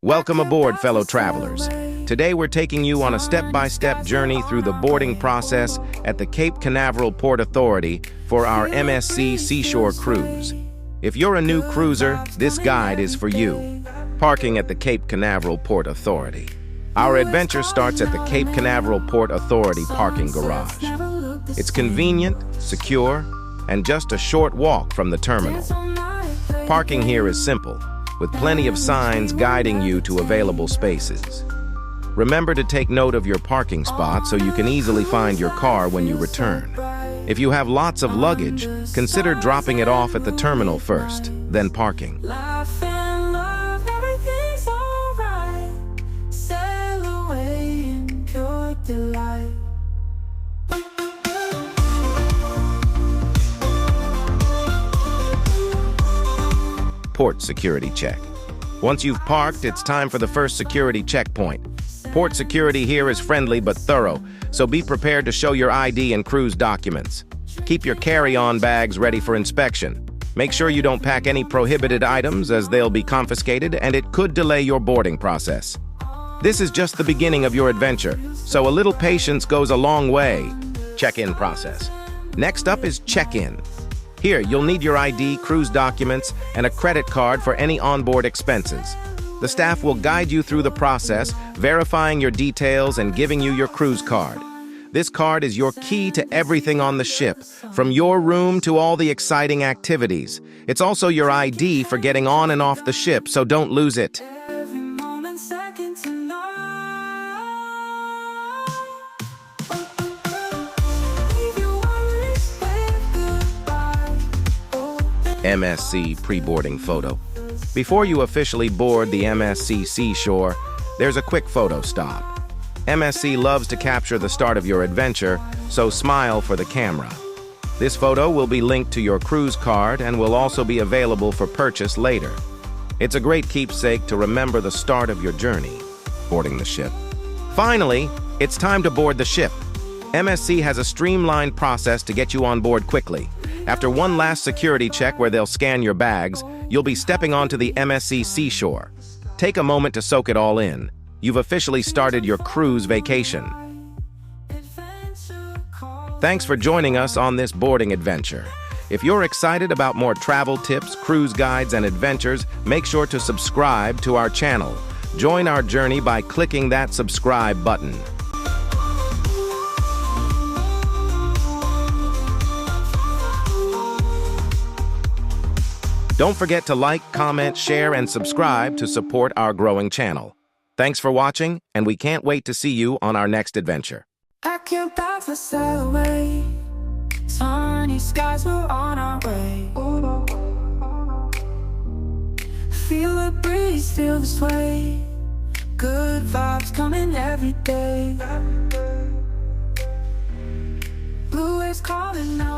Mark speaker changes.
Speaker 1: Welcome aboard, fellow travelers. Today we're taking you on a step-by-step journey through the boarding process at the Cape Canaveral Port Authority for our MSC Seashore cruise. If you're a new cruiser, this guide is for you. Parking at the Cape Canaveral Port Authority. Our adventure starts at the Cape Canaveral Port Authority parking garage. It's convenient, secure, and just a short walk from the terminal. Parking here is simple, with plenty of signs guiding you to available spaces. Remember to take note of your parking spot so you can easily find your car when you return. If you have lots of luggage, consider dropping it off at the terminal first, then parking. Port security check. Once you've parked, it's time for the first security checkpoint. Port security here is friendly but thorough, so be prepared to show your ID and cruise documents. Keep your carry-on bags ready for inspection. Make sure you don't pack any prohibited items, as they'll be confiscated and it could delay your boarding process. This is just the beginning of your adventure, so a little patience goes a long way. Check-in process. Next up is check-in. Here, you'll need your ID, cruise documents, and a credit card for any onboard expenses. The staff will guide you through the process, verifying your details and giving you your cruise card. This card is your key to everything on the ship, from your room to all the exciting activities. It's also your ID for getting on and off the ship, so don't lose it. MSC pre-boarding photo. Before you officially board the MSC Seashore, there's a quick photo stop. MSC loves to capture the start of your adventure, so smile for the camera. This photo will be linked to your cruise card and will also be available for purchase later. It's a great keepsake to remember the start of your journey, boarding the ship. Finally, it's time to board the ship. MSC has a streamlined process to get you on board quickly. After one last security check where they'll scan your bags, you'll be stepping onto the MSC Seashore. Take a moment to soak it all in. You've officially started your cruise vacation. Thanks for joining us on this boarding adventure. If you're excited about more travel tips, cruise guides, and adventures, make sure to subscribe to our channel. Join our journey by clicking that subscribe button. Don't forget to like, comment, share, and subscribe to support our growing channel. Thanks for watching, and we can't wait to see you on our next adventure.
Speaker 2: I can't pass the sail away. Sunny skies, we're on our way. Feel the breeze, feel the sway. Good vibes coming every day. Blue waves calling out.